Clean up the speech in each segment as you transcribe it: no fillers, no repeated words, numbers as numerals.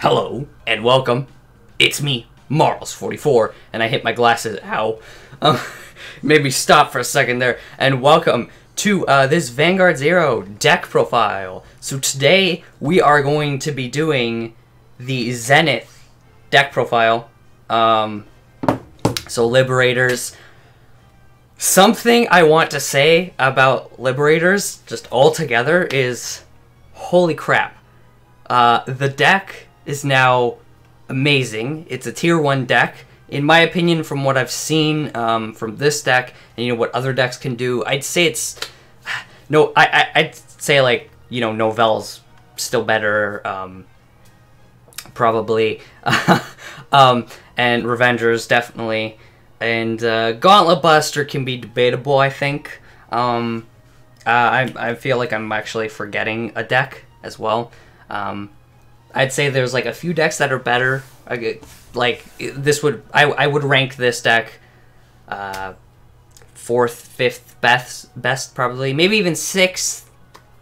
Hello and welcome. It's me, Marls44, and I hit my glasses. Ow. Made me stop for a second there. And welcome to this Vanguard Zero deck profile. So today we are going to be doing the Zenith deck profile. So Liberators. Something I want to say about Liberators, just altogether, is holy crap. The deck is now amazing. It's a tier 1 deck. In my opinion, from what I've seen from this deck, and what other decks can do, I'd say it's... No, I'd say, like, Novelle's still better, probably. And Revenger's definitely. And Gauntlet Buster can be debatable, I think. I feel like I'm actually forgetting a deck as well. I'd say there's like a few decks that are better. Like this would I would rank this deck 4th, 5th best probably, maybe even 6th.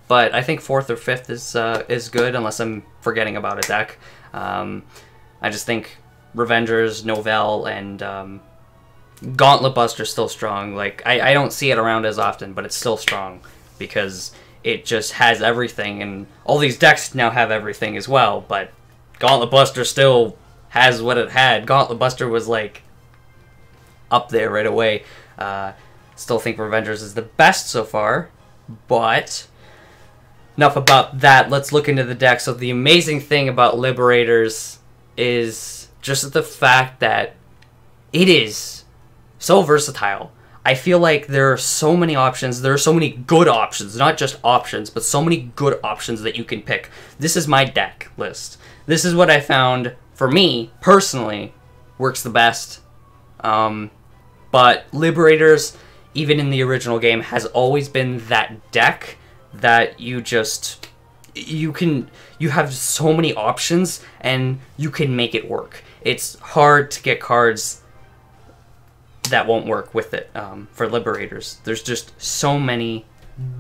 But I think 4th or 5th is good unless I'm forgetting about a deck. I just think Revengers, Novelle, and Gauntlet Buster still strong. Like I don't see it around as often, but it's still strong because it just has everything, and all these decks now have everything as well, but Gauntlet Buster still has what it had. Gauntlet Buster was, like, up there right away. Still think Revengers is the best so far, but enough about that. Let's look into the deck. So the amazing thing about Liberators is just the fact that it is so versatile. I feel like there are so many options. There are so many good options, not just options, but so many good options that you can pick. This is my deck list. This is what I found, for me, personally, works the best. But Liberators, even in the original game, has always been that deck that you have so many options, and you can make it work. It's hard to get cards that won't work with it for Liberators. There's just so many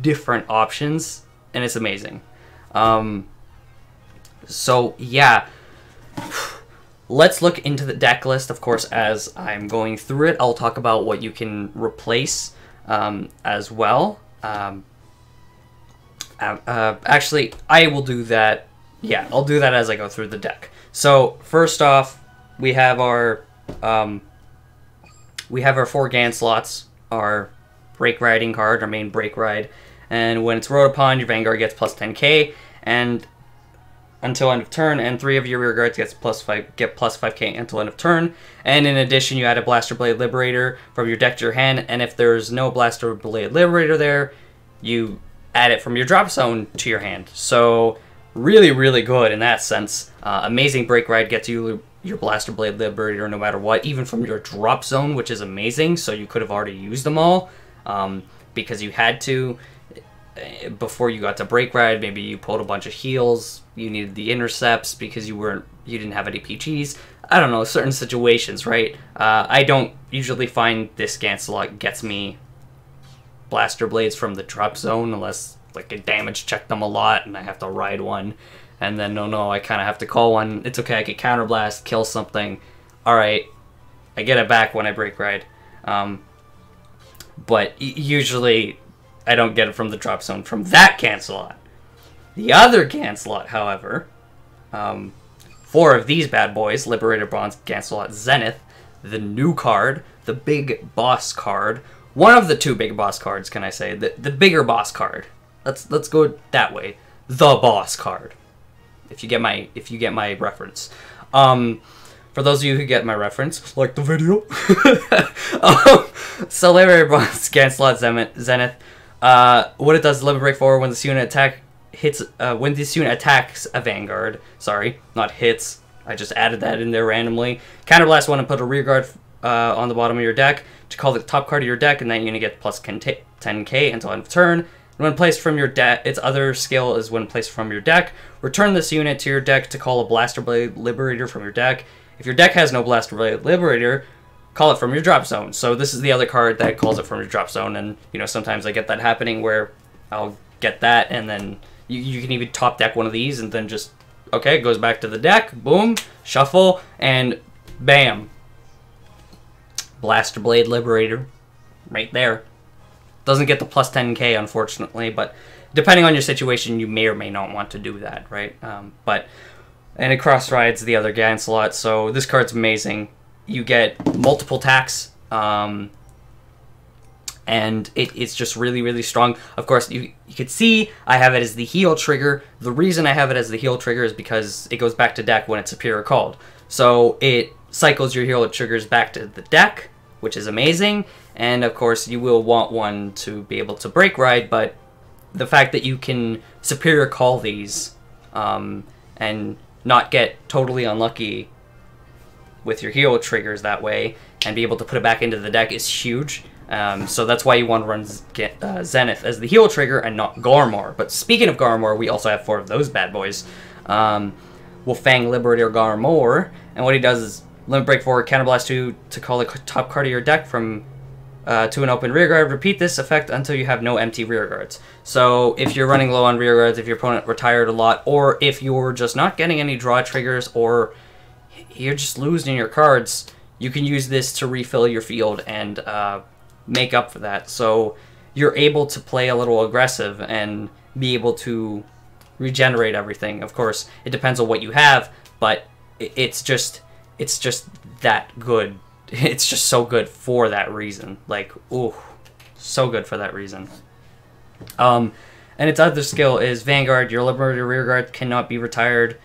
different options, and it's amazing. So yeah, let's look into the deck list. Of course, as I'm going through it, I'll talk about what you can replace as well. Actually, I will do that. Yeah, I'll do that as I go through the deck. So first off, we have our 4 Gancelots, our Break Riding card, our main Break Ride, and when it's rode upon, your Vanguard gets plus 10k, and until end of turn, and 3 of your rear guards get plus 5k until end of turn. And in addition, you add a Blaster Blade Liberator from your deck to your hand, and if there's no Blaster Blade Liberator there, you add it from your drop zone to your hand. So really, really good in that sense. Amazing Break Ride gets you your Blaster Blade Liberator no matter what, even from your drop zone, which is amazing. So you could have already used them all because you had to before you got to Break Ride. Maybe you pulled a bunch of heals, you needed the intercepts because you didn't have any PGs. I don't know, certain situations, right? I don't usually find this Gancelot gets me Blaster Blades from the drop zone unless like I damage check them a lot and I have to ride one. And then, no, I kind of have to call one. It's okay, I can counterblast, kill something. Alright, I get it back when I Break Ride. But usually, I don't get it from the drop zone from that Gancelot. The other Gancelot, however, 4 of these bad boys, Liberator Bronze, Gancelot Zenith, the new card, the big boss card, one of the 2 big boss cards, can I say, the bigger boss card. Let's go that way. The boss card. If you get my reference. For those of you who get my reference, like the video. So Liberator Bronze, Gancelot Zenith. What it does is Liberate 4 when this unit when this unit attacks a Vanguard. Sorry, not hits. I just added that in there randomly. Counterblast 1 and put a rear guard on the bottom of your deck to call the top card of your deck, and that unit gets plus 10k until end of turn. When placed from your deck, its other skill is when placed from your deck. Return this unit to your deck to call a Blaster Blade Liberator from your deck. If your deck has no Blaster Blade Liberator, call it from your drop zone. So this is the other card that calls it from your drop zone, and sometimes I get that happening where I'll get that, and then you can even top deck one of these and then just Okay, it goes back to the deck. Boom, shuffle, and bam. Blaster Blade Liberator. Right there. Doesn't get the plus 10k, unfortunately, but depending on your situation, you may or may not want to do that, right? And it cross-rides the other Gancelot, so this card's amazing. You get multiple attacks, and it's just really, really strong. Of course, you could see I have it as the heal trigger. The reason I have it as the heal trigger is because it goes back to deck when it's superior called. So it cycles your heal triggers back to the deck, which is amazing. And of course, you will want one to be able to break ride, but the fact that you can superior call these and not get totally unlucky with your heal triggers that way and be able to put it back into the deck is huge. So that's why you want to run Zenith as the heal trigger and not Garmor. But speaking of Garmor, we also have 4 of those bad boys. Wolfang Liberator Garmor, and what he does is limit break forward, counterblast 2 to call the top card of your deck from to an open rearguard. Repeat this effect until you have no empty rearguards. So if you're running low on rearguards, if your opponent retired a lot, or if you're just not getting any draw triggers, or you're just losing your cards, you can use this to refill your field and make up for that. So you're able to play a little aggressive and be able to regenerate everything. Of course, it depends on what you have, but it's just that good. It's just so good for that reason. Like, ooh, so good for that reason. And its other skill is Vanguard. Your Liberator rearguard cannot be retired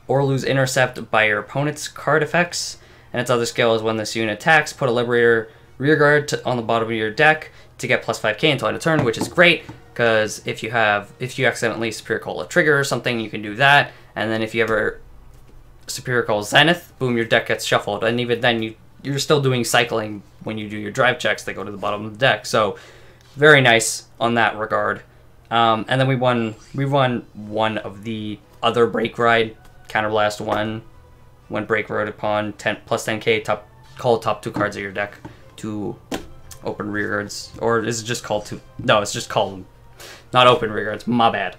or lose intercept by your opponent's card effects. And its other skill is when this unit attacks, put a Liberator rearguard on the bottom of your deck to get plus 5k until end of turn, which is great because if you accidentally superior call a trigger or something, you can do that. And then if you ever superior call Zenith, boom, your deck gets shuffled, and even then you're still doing cycling when you do your drive checks. They go to the bottom of the deck, so very nice on that regard. And then we won one of the other break ride, counterblast 1. When break rode upon plus 10k, call top 2 cards of your deck to open rearguards, or is it just called to? No, it's just called not open rearguards. My bad.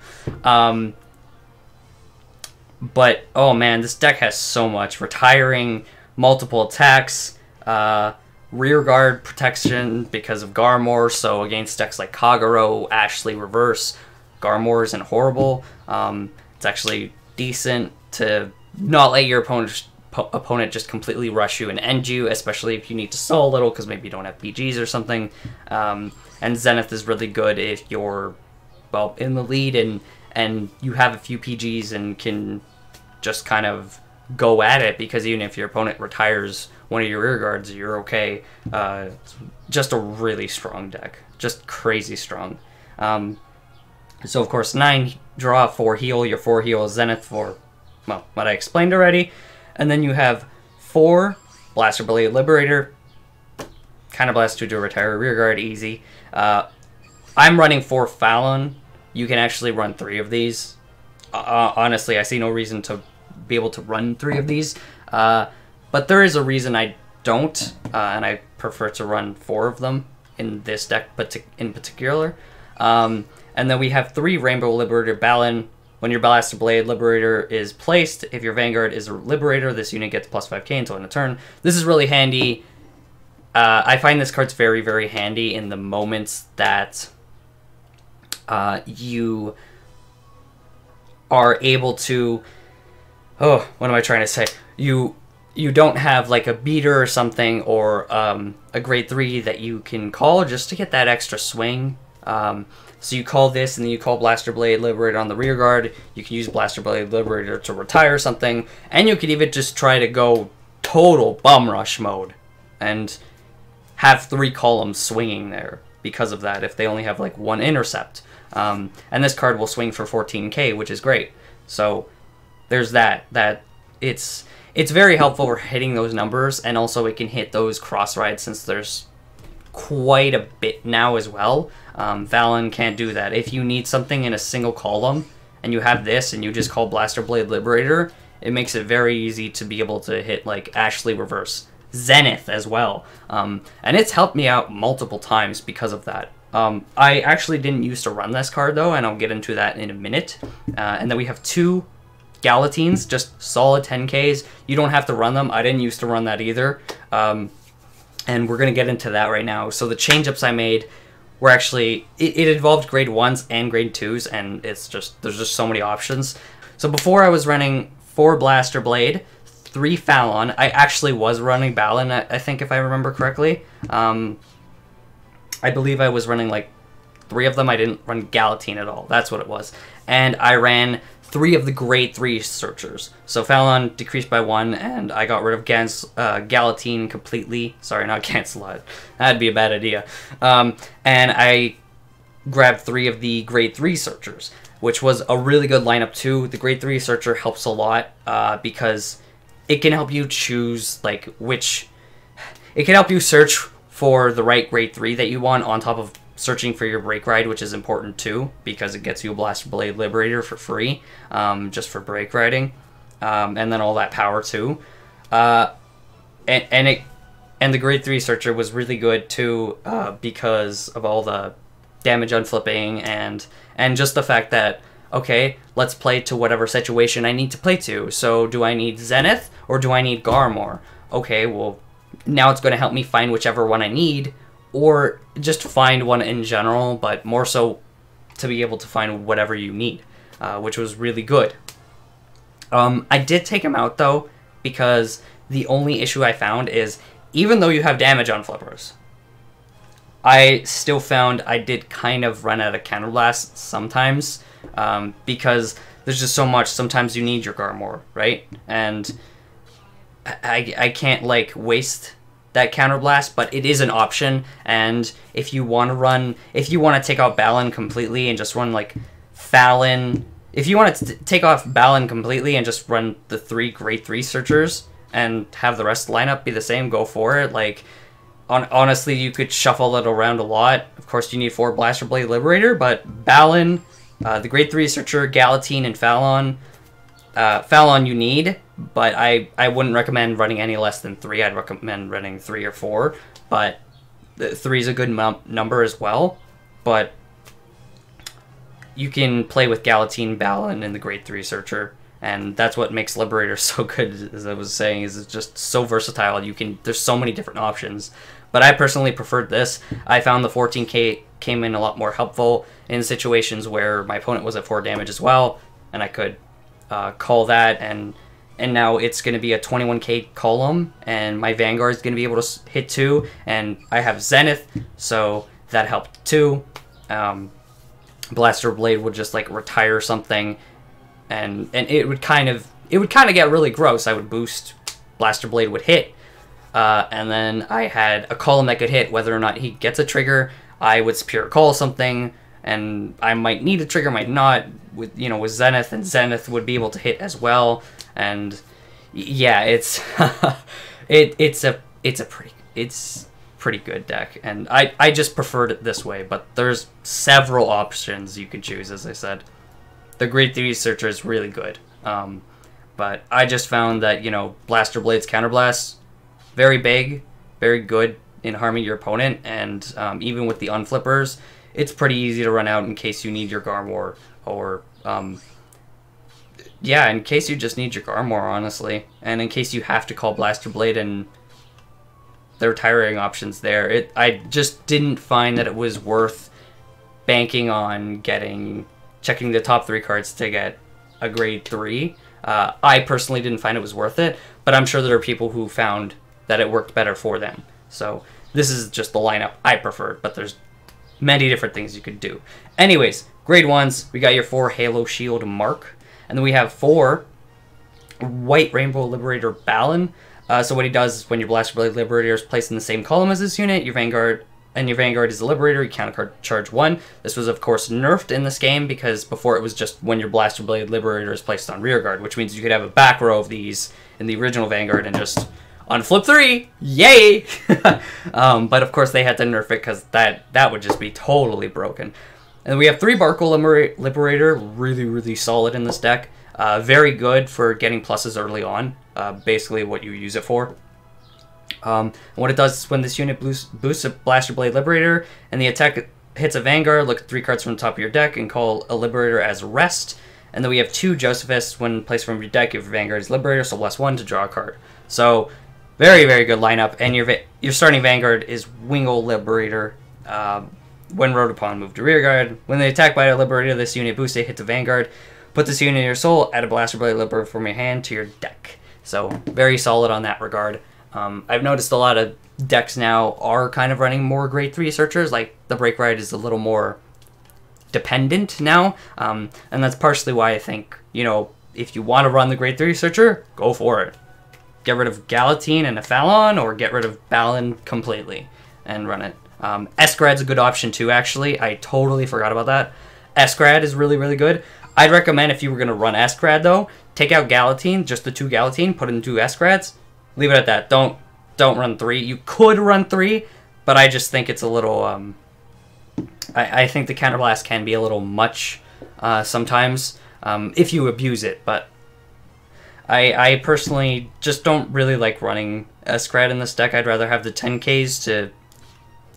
But oh man, this deck has so much retiring. Multiple attacks, rearguard protection because of Garmor, so against decks like Kagero, Ashley Reverse, Garmor isn't horrible. It's actually decent to not let your opponent just completely rush you and end you, especially if you need to stall a little because maybe you don't have PGs or something. And Zenith is really good if you're, well, in the lead and you have a few PGs and can just kind of go at it, because even if your opponent retires one of your rearguards, you're okay. It's just a really strong deck. Just crazy strong. So of course 9 draw, 4 heal, your 4 heal is Zenith for, well, what I explained already. And then you have 4 Blaster Blade Liberator, Counterblast 2 to retire a rearguard, easy. I'm running 4 Fallon. You can actually run 3 of these. Honestly, I see no reason to be able to run 3 of these, but there is a reason I don't, and I prefer to run 4 of them in this deck in particular. And then we have 3 Rainbow Liberator Balin. When your Blaster Blade Liberator is placed, if your Vanguard is a Liberator, this unit gets plus 5k until end of turn. This is really handy. I find this card's very, very handy in the moments that you are able to... Oh, what am I trying to say? You don't have like a beater or something, or a grade 3 that you can call just to get that extra swing. So you call this, and then you call Blaster Blade Liberator on the rear guard. You can use Blaster Blade Liberator to retire something, and you could even just try to go total bum rush mode and have 3 columns swinging there because of that if they only have like 1 intercept. And this card will swing for 14k, which is great. So there's that. It's very helpful for hitting those numbers, and also it can hit those cross rides since there's quite a bit now as well. Valen can't do that. If you need something in a single column and you have this and you just call Blaster Blade Liberator, it makes it very easy to be able to hit like Ashley Reverse, Zenith as well. And it's helped me out multiple times because of that. I actually didn't used to run this card though, and I'll get into that in a minute. And then we have 2 Gallatines, just solid 10Ks. You don't have to run them. I didn't used to run that either. And we're going to get into that right now. So the change-ups I made were actually, it involved grade 1s and grade 2s, and there's just so many options. So before I was running 4 Blaster Blade, 3 Fallon. I actually was running Balin, I think, if I remember correctly. I believe I was running like 3 of them. I didn't run Gallatine at all. That's what it was. And I ran 3 of the grade 3 searchers. So Fallon decreased by 1, and I got rid of Gallatine completely. Sorry, not Gancelot. That'd be a bad idea. And I grabbed 3 of the grade 3 searchers, which was a really good lineup too. The grade 3 searcher helps a lot because it can help you choose like it can help you search for the right grade 3 that you want on top of searching for your brake ride, which is important too because it gets you a Blaster Blade Liberator for free, just for brake riding, and then all that power too. And the grade 3 searcher was really good too because of all the damage unflipping and just the fact that, okay, let's play to whatever situation I need to play to. So do I need Zenith or do I need Garmor? Okay, well, now it's going to help me find whichever one I need, or just find one in general, but more so to be able to find whatever you need, which was really good. I did take him out, though, because the only issue I found is, even though you have damage on flippers, I still found I did kind of run out of counterblast sometimes, because there's just so much. Sometimes you need your Garmor, right? And I can't, like, waste that counterblast, but it is an option. And if you want to take out Balin completely and just run, like, Fallon, if you want to take off Balin completely and just run the 3 grade 3 searchers and have the rest of the lineup be the same, go for it. Like, honestly, you could shuffle it around a lot. Of course, you need 4 Blaster Blade Liberator, but Balin, the grade 3 searcher, Gallatine, and Fallon. Fallon you need, but I wouldn't recommend running any less than 3. I'd recommend running 3 or 4, but 3 is a good number as well. But you can play with Gallatine, Balin, and the grade 3 searcher, and that's what makes Liberator so good, as I was saying, is it's just so versatile. There's so many different options. But I personally preferred this. I found the 14K came in a lot more helpful in situations where my opponent was at 4 damage as well, and I could call that, and now it's going to be a 21K column, and my Vanguard is going to be able to hit 2, and I have Zenith, so that helped too. Blaster Blade would just like retire something, and it would kind of get really gross. I would boost, Blaster Blade would hit, and then I had a column that could hit whether or not he gets a trigger. I would Superior Call something, and I might need a trigger, might not, with Zenith, and Zenith would be able to hit as well. And yeah, it's it's pretty good deck, and I just preferred it this way, but there's several options you can choose. As I said, the grade 3 searcher is really good, but I just found that Blaster Blade's counterblast, very big, very good in harming your opponent, and even with the unflippers, it's pretty easy to run out in case you need your Garmor, or yeah, in case you just need your Garmor, honestly, and in case you have to call Blaster Blade, and the retiring options there. I just didn't find that it was worth banking on checking the top 3 cards to get a grade 3. I personally didn't find it was worth it, but I'm sure there are people who found that it worked better for them. So this is just the lineup I preferred, but there's many different things you could do. Anyways, grade 1s, we got your 4 Halo Shield Mark, and then we have 4 White Rainbow Liberator Balin. So what he does is when your Blaster Blade Liberator is placed in the same column as this unit, your Vanguard is a Liberator, you counter charge 1. This was, of course, nerfed in this game because before it was just when your Blaster Blade Liberator is placed on rearguard, which means you could have a back row of these in the original Vanguard and just on flip 3, yay! But of course they had to nerf it because that would just be totally broken. And we have 3 Barkle Liberator, really, really solid in this deck. Very good for getting pluses early on, basically what you use it for. What it does is when this unit boosts a Blaster Blade Liberator and the attack hits a Vanguard, look at 3 cards from the top of your deck and call a Liberator as rest. And then we have 2 Josephists. When placed from your deck, if your Vanguard is Liberator, so +1 to draw a card. So very, very good lineup. And your starting Vanguard is Wingull Liberator. When rode upon, move to rearguard. When they attack by a Liberator, this unit boosts a hit to Vanguard. Put this unit in your soul, add a Blaster Blade Liberator from your hand to your deck. So very solid on that regard. I've noticed a lot of decks now are kind of running more grade 3 searchers. Like the Break Ride is a little more dependent now. And that's partially why I think, you know, if you want to run the grade 3 searcher, go for it. Get rid of Galatine and Nephalon, or get rid of Balin completely and run it. Eskrad's a good option too, actually. I totally forgot about that. Eskrad is really, really good. I'd recommend, if you were going to run Eskrad, though, take out Galatine, just the 2 Galatine, put in 2 Eskrads. Leave it at that. Don't run 3. You could run 3, but I just think it's a little... I think the Counterblast can be a little much sometimes if you abuse it, but I personally just don't really like running Eskrad in this deck. I'd rather have the 10Ks to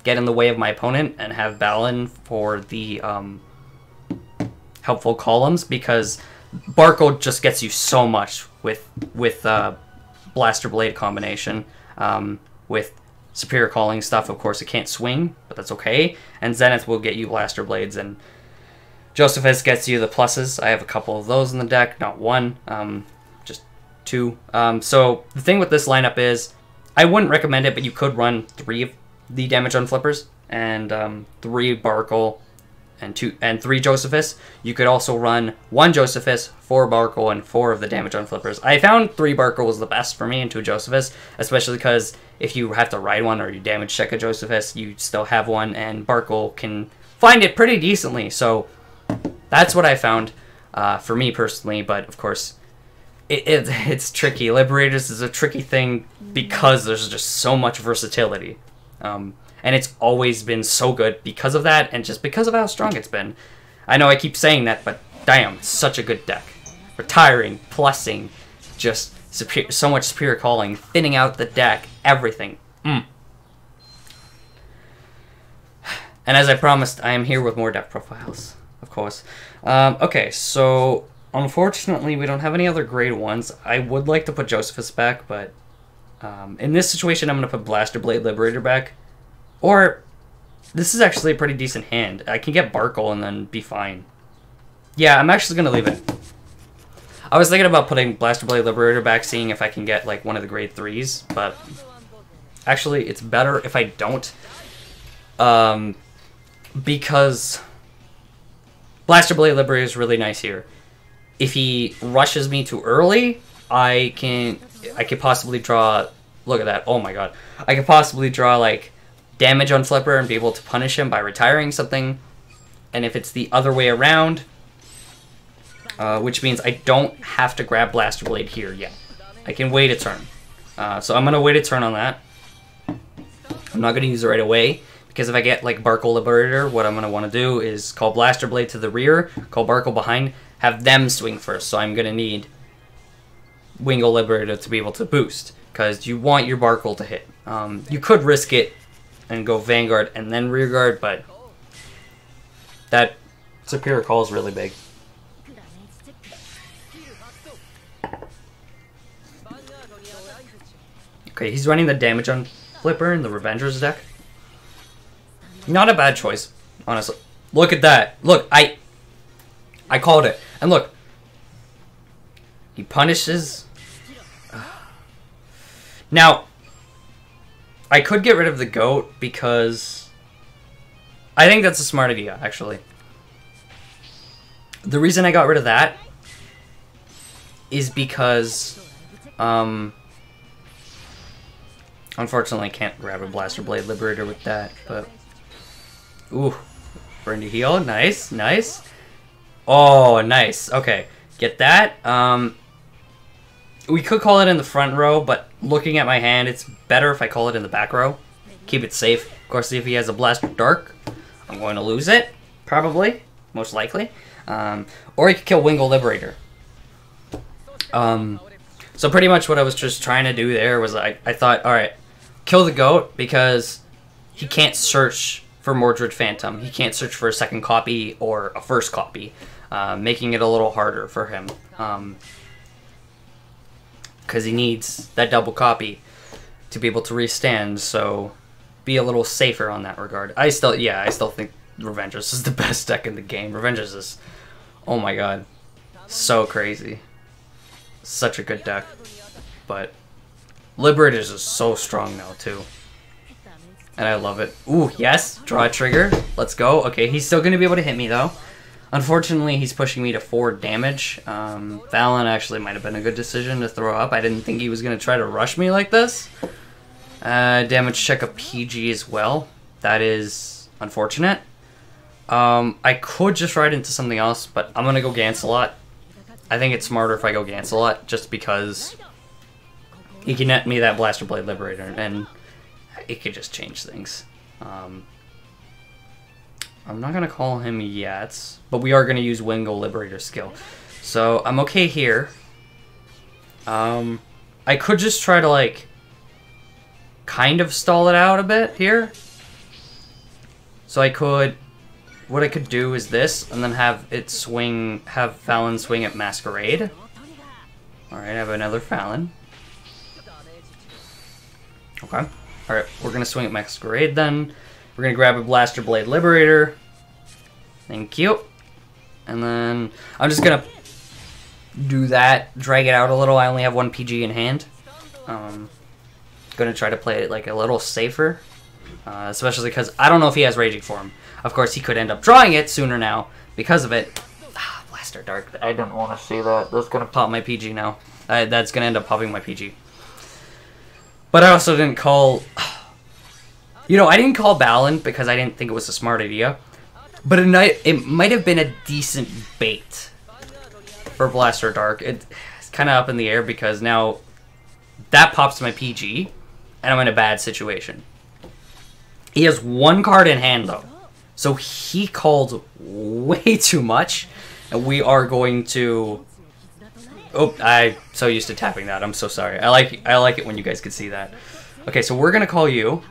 get in the way of my opponent and have Balin for the helpful columns, because Barkle just gets you so much with Blaster Blade combination. With Superior Calling stuff, of course, it can't swing, but that's okay. And Zenith will get you Blaster Blades, and Josephus gets you the pluses. I have a couple of those in the deck, not one, just 2. So the thing with this lineup is, I wouldn't recommend it, but you could run 3 of the damage on flippers, and 3 Barkle, and 3 Josephus. You could also run 1 Josephus, 4 Barkle, and 4 of the damage on flippers. I found 3 Barkle was the best for me, and 2 Josephus, especially because if you have to ride one or you damage check a Josephus, you still have one, and Barkle can find it pretty decently. So that's what I found for me personally, but of course it's tricky. Liberators is a tricky thing because there's just so much versatility. And it's always been so good because of that, and just because of how strong it's been. I know I keep saying that, but damn, it's such a good deck. Retiring, plussing, just so much Superior Calling, thinning out the deck, everything. And as I promised, I am here with more deck profiles, of course. Okay, so unfortunately we don't have any other grade 1s. I would like to put Josephus back, but in this situation I'm going to put Blaster Blade Liberator back. Or, this is actually a pretty decent hand. I can get Barkle and then be fine. Yeah, I'm actually going to leave it. I was thinking about putting Blaster Blade Liberator back, seeing if I can get like one of the grade 3s, but actually it's better if I don't. Because Blaster Blade Liberator is really nice here. If he rushes me too early, I could possibly draw... Look at that. Oh my god. I could possibly draw like damage on flipper and be able to punish him by retiring something. And if it's the other way around, which means I don't have to grab Blaster Blade here yet. I can wait a turn. So I'm going to wait a turn on that. I'm not going to use it right away, because if I get like Barkle Liberator, what I'm going to want to do is call Blaster Blade to the rear, call Barkle behind, have them swing first. So I'm going to need Wingull Liberator to be able to boost, because you want your Barkle to hit. You could risk it and go Vanguard and then Rearguard, but that Superior Call is really big. Okay, he's running the damage on Flipper in the Revengers deck. Not a bad choice, honestly. Look at that. Look, I called it. And look, he punishes. Now, I could get rid of the goat because I think that's a smart idea, actually. The reason I got rid of that is because, unfortunately, I can't grab a Blaster Blade Liberator with that, but... Ooh, burn to heal, nice, nice. Oh, nice, okay. Get that. We could call it in the front row, but looking at my hand, it's better if I call it in the back row. Keep it safe. Of course, if he has a Blaster Dark, I'm going to lose it, probably, most likely. Or he could kill Wingull Liberator. So pretty much what I was just trying to do there was I thought, alright, kill the goat, because he can't search for Mordred Phantom. He can't search for a second copy or a first copy. making it a little harder for him. Because he needs that double copy to be able to restand, so be a little safer on that regard. I still think Revengers is the best deck in the game. Revengers is, oh my god, so crazy. Such a good deck. But Liberators is so strong now too. And I love it. Ooh, yes, draw a trigger. Let's go. Okay, he's still going to be able to hit me though. Unfortunately, he's pushing me to 4 damage. Valen actually might have been a good decision to throw up. I didn't think he was going to try to rush me like this. Damage check a PG as well. That is unfortunate. I could just ride into something else, but I'm going to go Gancelot. I think it's smarter if I go Gancelot, just because he can net me that Blaster Blade Liberator, and it could just change things. I'm not going to call him yet, but we are going to use Wingo Liberator skill. So I'm okay here. I could just try to, like, kind of stall it out a bit here. So I could, what I could do is this, and then have it swing, have Valen swing at Masquerade. Alright, I have another Valen. Okay. Alright, we're going to swing at Masquerade then. We're going to grab a Blaster Blade Liberator. Thank you. And then I'm just going to do that, drag it out a little. I only have 1 PG in hand. Going to try to play it like a little safer. Especially because I don't know if he has Raging Form. Of course, he could end up drawing it sooner now because of it. Blaster Dark. I don't want to see that. That's going to pop my PG now. That's going to end up popping my PG. But I also didn't call... You know, I didn't call Valen because I didn't think it was a smart idea. But it might have been a decent bait for Blaster Dark. It's kind of up in the air because now that pops my PG, and I'm in a bad situation. He has 1 card in hand, though. So he called way too much, and we are going to... Oh, I'm so used to tapping that. I'm so sorry. I like it when you guys can see that. Okay, so we're gonna call you.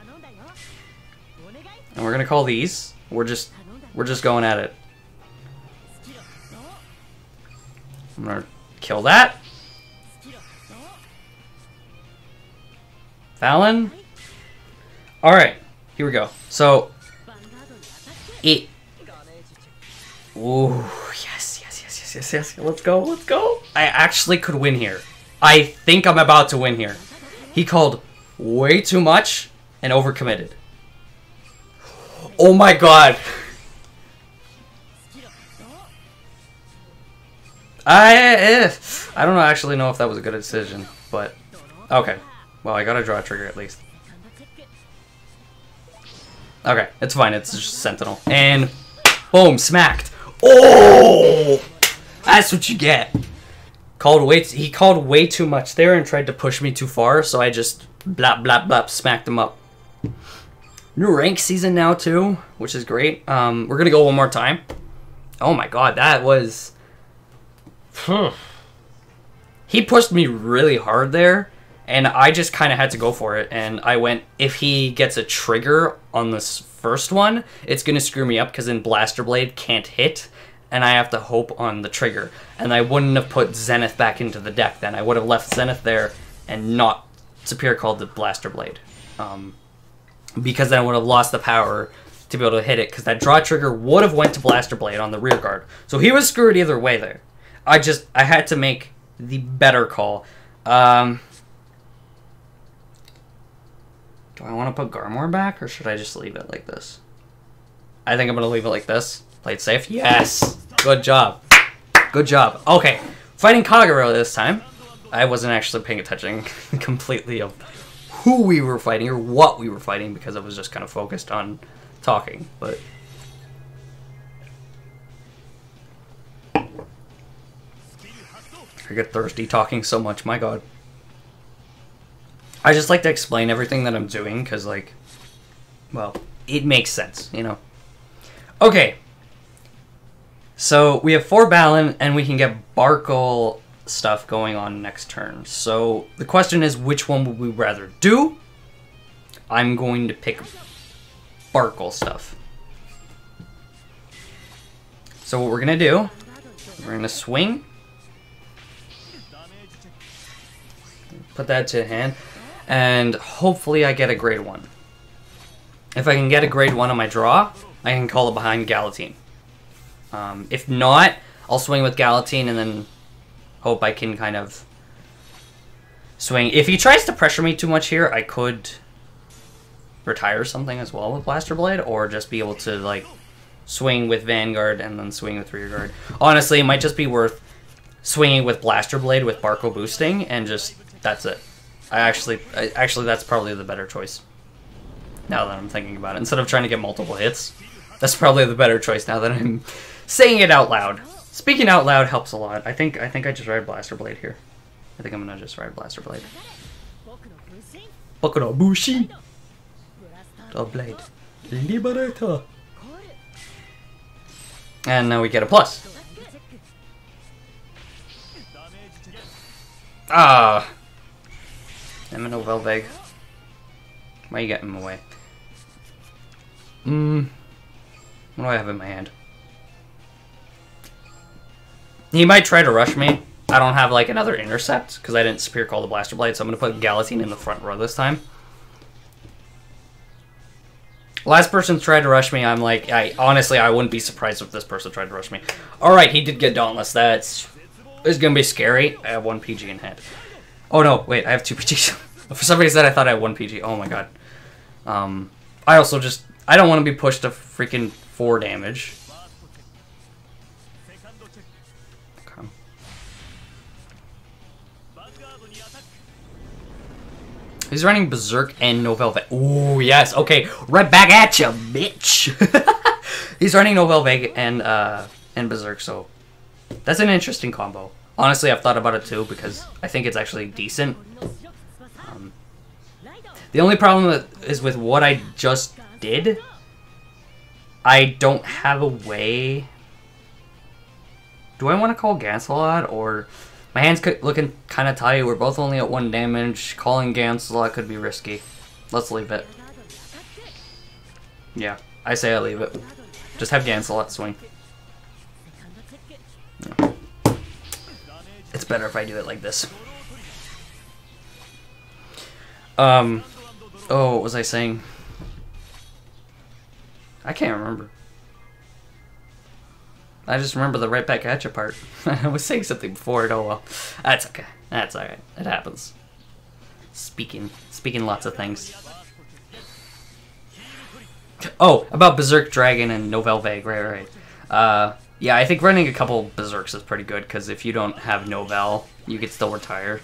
And we're gonna call these. We're just going at it. I'm gonna kill that. Valen. Alright, here we go. So it. Ooh, yes. Let's go. I actually could win here. I think I'm about to win here. He called way too much and overcommitted. Oh my god. I don't actually know if that was a good decision, but okay. Well, I gotta draw a trigger at least. Okay, it's fine. It's just Sentinel. And boom, smacked. Oh! That's what you get. He called way too much there and tried to push me too far, so I just blap, smacked him up. New rank season now too, which is great. We're gonna go one more time. Oh my god, that was... He pushed me really hard there, and I just kind of had to go for it. And I went, if he gets a trigger on this first one, it's gonna screw me up because then Blaster Blade can't hit, and I have to hope on the trigger. And I wouldn't have put Zenith back into the deck then. I would have left Zenith there and not Superior called the Blaster Blade. Because then I would have lost the power to be able to hit it, because that draw trigger would have went to Blaster Blade on the rear guard. So he was screwed either way there. I had to make the better call. Do I want to put Garmor back, or should I just leave it like this? I think I'm going to leave it like this. Play it safe. Yes! Good job. Good job. Okay. Fighting Kagero this time. I wasn't actually paying attention completely of who we were fighting or what we were fighting, because I was just kind of focused on talking, but... I get thirsty talking so much, my god. I just like to explain everything that I'm doing, because, like, well, it makes sense, you know? Okay. So, we have 4 Balin, and we can get Barkle stuff going on next turn. So, the question is, which one would we rather do? I'm going to pick Barkle stuff. So, what we're going to do We're gonna swing. Put that to hand. And hopefully I get a grade 1. If I can get a grade 1 on my draw, I can call it behind Galatine. If not, I'll swing with Galatine and then hope I can kind of swing. If he tries to pressure me too much here, I could retire something as well with Blaster Blade, or just be able to like swing with Vanguard and then swing with Rearguard. Honestly, it might just be worth swinging with Blaster Blade with Barco boosting and just that's it. Actually, that's probably the better choice. Now that I'm thinking about it, instead of trying to get multiple hits, that's probably the better choice. Now that I'm saying it out loud, speaking out loud helps a lot. I think I just ride Blaster Blade here. I think I'm gonna just ride Blaster Blade. Boku Bushi. The blade. Liberator. And now we get a plus. Ah. I'm in Velveg. Why are you getting him away? What do I have in my hand? He might try to rush me. I don't have like another intercept because I didn't Spear Call the Blaster Blade, so I'm gonna put Galatine in the front row this time. Last person tried to rush me. I'm like, honestly, I wouldn't be surprised if this person tried to rush me. All right, he did get Dauntless. It's gonna be scary. I have 1 PG in hand. Oh no, wait, I have 2 PGs. For some reason, I thought I had 1 PG. Oh my god. I also just, I don't want to be pushed to freaking 4 damage. Okay. He's running Berserk and no Velvet. Ooh, yes. Okay, right back at you, bitch. He's running no Velvet and Berserk, so that's an interesting combo. Honestly, I've thought about it too because I think it's actually decent. The only problem is with what I just did. I don't have a way. Do I want to call Gancelot, or my hand's looking kind of tight? We're both only at 1 damage. Calling Gancelot could be risky. Let's leave it. Yeah, I say I leave it. Just have Gancelot swing. Yeah. It's better if I do it like this. Oh, what was I saying? I can't remember. I just remember the right back at you part. I was saying something before it. Oh well. That's okay. That's alright. It happens. Speaking lots of things. Oh, about Berserk Dragon and Novel Vague. Right. Yeah, I think running a couple Berserks is pretty good, because if you don't have Novel, you could still retire.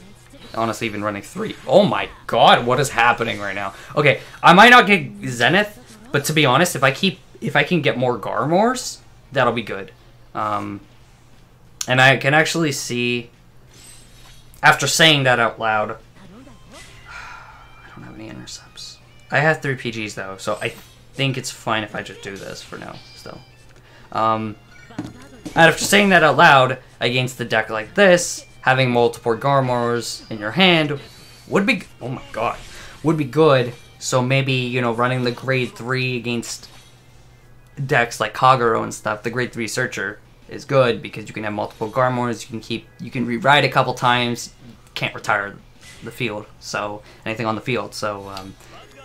Honestly, even running 3. Oh my god, what is happening right now? Okay, I might not get Zenith, but to be honest, if I can get more Garmors, that'll be good. And I can actually see, after saying that out loud, I don't have any intercepts. I have 3 PGs though, so I think it's fine if I just do this for now, still. And after saying that out loud, against the deck like this, having multiple Garmors in your hand would be, oh my god, would be good. So maybe, you know, running the grade 3 against decks like Kagero and stuff, the grade 3 Searcher is good because you can have multiple Garmors, you can rewrite a couple times, can't retire the field, so anything on the field, so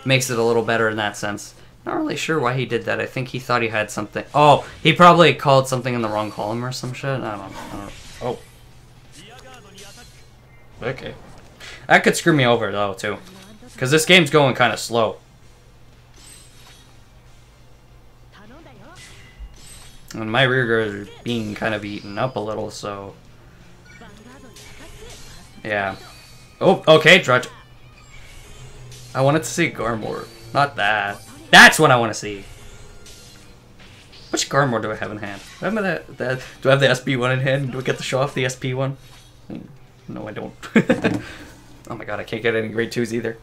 makes it a little better in that sense. Not really sure why he did that. I think he thought he had something. Oh, he probably called something in the wrong column or some shit. I don't know. Oh. Okay. That could screw me over, though, too. Because this game's going kind of slow. And my rearguard is being kind of eaten up a little, so... Yeah. Oh, okay, Drudge. I wanted to see Garmor. Not that. That's what I want to see. Which Garmor do I have in hand? Do I have the SB1 in hand? Do I get to show off the SP1? No, I don't. Oh my god, I can't get any grade 2s either.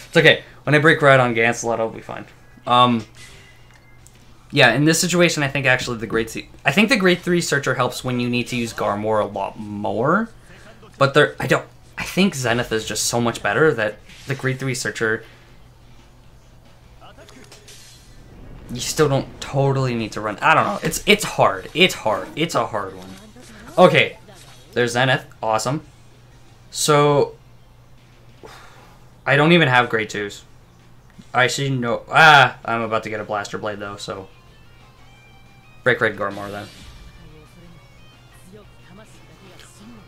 It's okay. When I break right on Gancelot, I'll be fine. Yeah, in this situation, I think actually the grade 3 Searcher helps when you need to use Garmor a lot more. But I think Zenith is just so much better that the grade 3 Searcher, you still don't totally need to run. I don't know. It's hard. It's hard. It's a hard one. Okay, there's Zenith. Awesome. So, I don't even have grade 2s. I see no... Ah! I'm about to get a Blaster Blade, though, so... Break Red Gormor, then.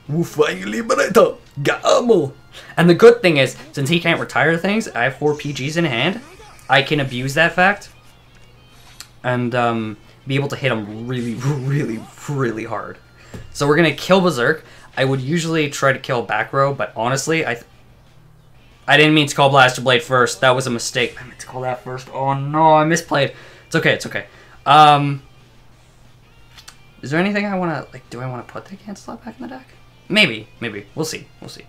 Liberator! Gamo! And the good thing is, since he can't retire things, I have 4 PGs in hand. I can abuse that fact. And, be able to hit him really, really, really hard. So we're gonna kill Berserk. I would usually try to kill back row, but honestly, I didn't mean to call Blaster Blade first. That was a mistake. I meant to call that first. Oh no, I misplayed. It's okay, it's okay. Is there anything I wanna, like, do I wanna put the Gancelot back in the deck? Maybe, maybe. We'll see, we'll see.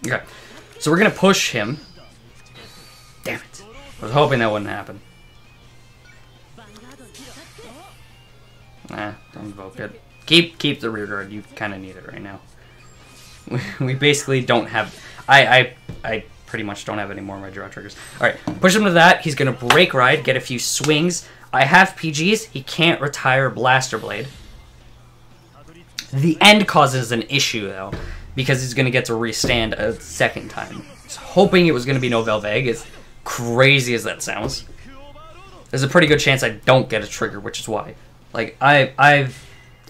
Okay. So we're gonna push him. Damn it. I was hoping that wouldn't happen. Nah, don't invoke it. Keep the rear guard. You kind of need it right now. We basically don't have... I pretty much don't have any more of my draw triggers. Alright, push him to that. He's going to break ride, get a few swings. I have PGs. He can't retire Blaster Blade. The end causes an issue, though, because he's going to get to restand a second time. I was hoping it was going to be no Velveg, as crazy as that sounds. There's a pretty good chance I don't get a trigger, which is why. Like, I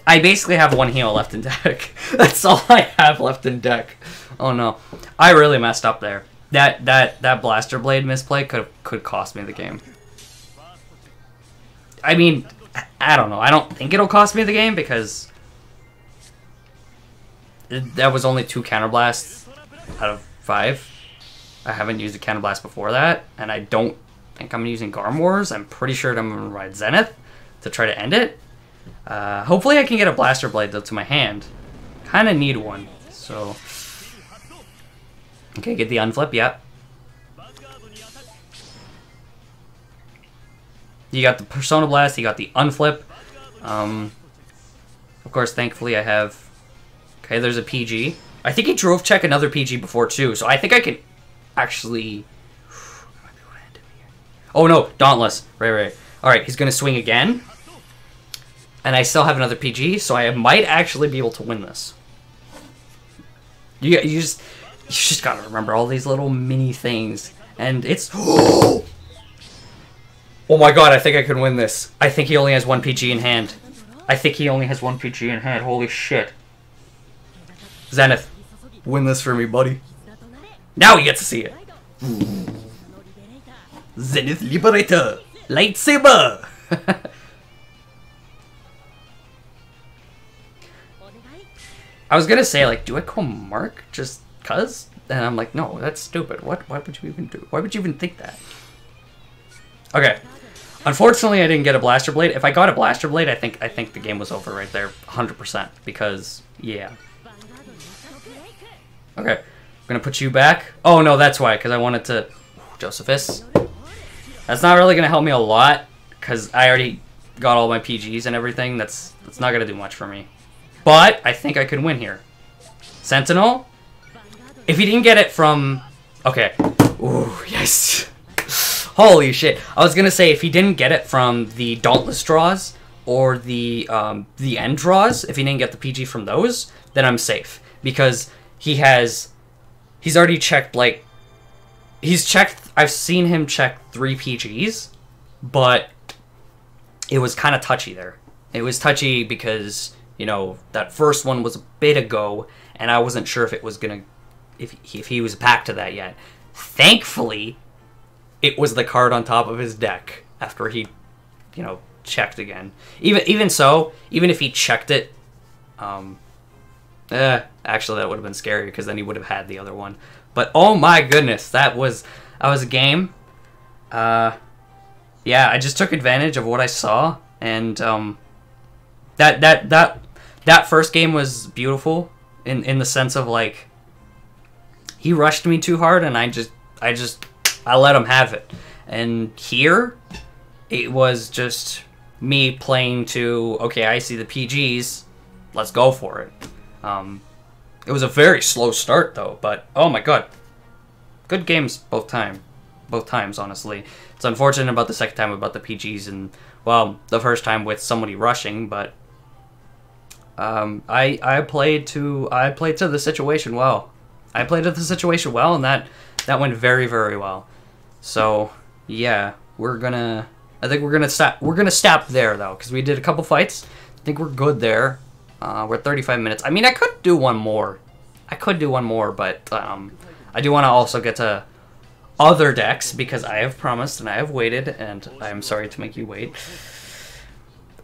basically have 1 heal left in deck. That's all I have left in deck. Oh no. I really messed up there. That Blaster Blade misplay could cost me the game. I mean, I don't know. I don't think it'll cost me the game because that was only 2 counterblasts out of 5. I haven't used a counterblast before that, and I don't think I'm using Garm Wars. I'm pretty sure I'm gonna ride Zenith to try to end it. Hopefully I can get a Blaster Blade, though, to my hand. Kind of need one, so... Okay, get the unflip, yep. You got the Persona Blast, you got the unflip. Of course, thankfully I have... Okay, there's a PG. I think he drove check another PG before, too, so I think I can actually... Oh, no, Dauntless. Right. Alright, he's going to swing again. And I still have another PG, so I might actually be able to win this. You just gotta remember all these little mini things. And it's... Oh my god, I think I can win this. I think he only has 1 PG in hand. Holy shit. Zenith, win this for me, buddy. Now we get to see it. Zenith Liberator! Lightsaber! I was gonna say, like, do I call Mark just cuz? And I'm like, no, that's stupid. Why would you even do? Why would you even think that? Okay. Unfortunately, I didn't get a Blaster Blade. If I got a Blaster Blade, I think the game was over right there, 100%. Because, yeah. Okay. I'm gonna put you back. Oh, no, that's why, because I wanted to... Josephus. That's not really gonna help me a lot, because I already got all my PGs and everything. That's not gonna do much for me. But I think I can win here. Sentinel? If he didn't get it from... Okay. Ooh, yes. Holy shit. I was gonna say, if he didn't get it from the Dauntless draws or the end draws, if he didn't get the PG from those, then I'm safe. Because he's already checked, like... I've seen him check 3 PGs, but it was kind of touchy there. It was touchy because... You know, that first one was a bit ago, and I wasn't sure if it was gonna, if he was back to that yet. Thankfully, it was the card on top of his deck after he, you know, checked again. Even so, even if he checked it, actually that would have been scary because then he would have had the other one. But oh my goodness, that was a game. Yeah, I just took advantage of what I saw, and that first game was beautiful in the sense of, like, he rushed me too hard and I let him have it. And here it was just me playing to, okay, I see the PGs, let's go for it. It was a very slow start though, but oh my god. Good games both time. both times, honestly. It's unfortunate about the second time about the PGs and, well, the first time with somebody rushing, but I played to the situation well. I played to the situation well, and that went very, very well. So yeah, I think we're gonna stop there though, because we did a couple fights. I think we're good there. We're at 35 minutes. I mean, I could do one more. But I do want to also get to other decks because I have promised and I have waited, and I'm sorry to make you wait.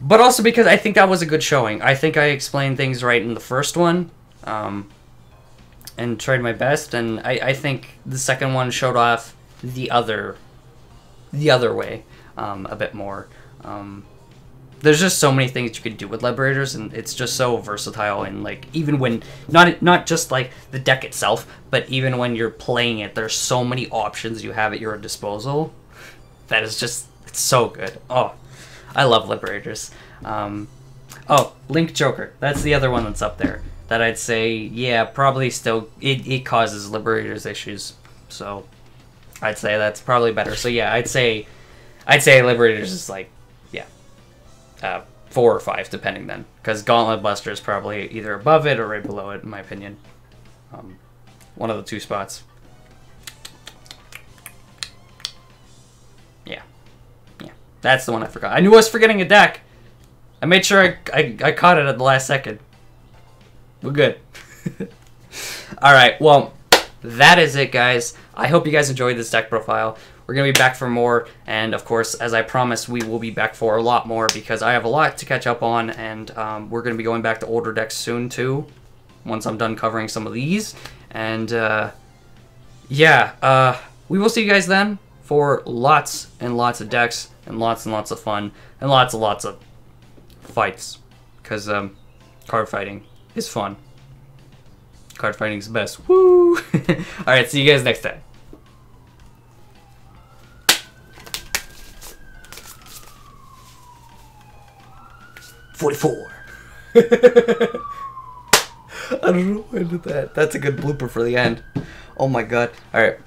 But also because I think that was a good showing. I think I explained things right in the first one, and tried my best. And I think the second one showed off the other way a bit more. There's just so many things you could do with Liberators, and it's just so versatile. And like, even when not just like the deck itself, but even when you're playing it, there's so many options you have at your disposal. That is just, it's so good. Oh, I love Liberators. Oh, Link Joker. That's the other one that's up there. That I'd say, yeah, probably still it causes Liberators issues. So I'd say that's probably better. So yeah, I'd say Liberators is like, yeah, 4 or 5 depending then, because Gauntlet Buster is probably either above it or right below it in my opinion. One of the 2 spots. Yeah, that's the one I forgot. I knew I was forgetting a deck. I made sure I caught it at the last second. We're good. All right, well, that is it, guys. I hope you guys enjoyed this deck profile. We're going to be back for more, and of course, as I promised, we will be back for a lot more because I have a lot to catch up on, and we're going to be going back to older decks soon, too, once I'm done covering some of these. And, yeah, we will see you guys then for lots and lots of decks, and lots of fun, and lots of fights, because card fighting is fun. Card fighting is the best. Woo! Alright, see you guys next time. I don't know why I did that. That's a good blooper for the end. Oh my god. Alright.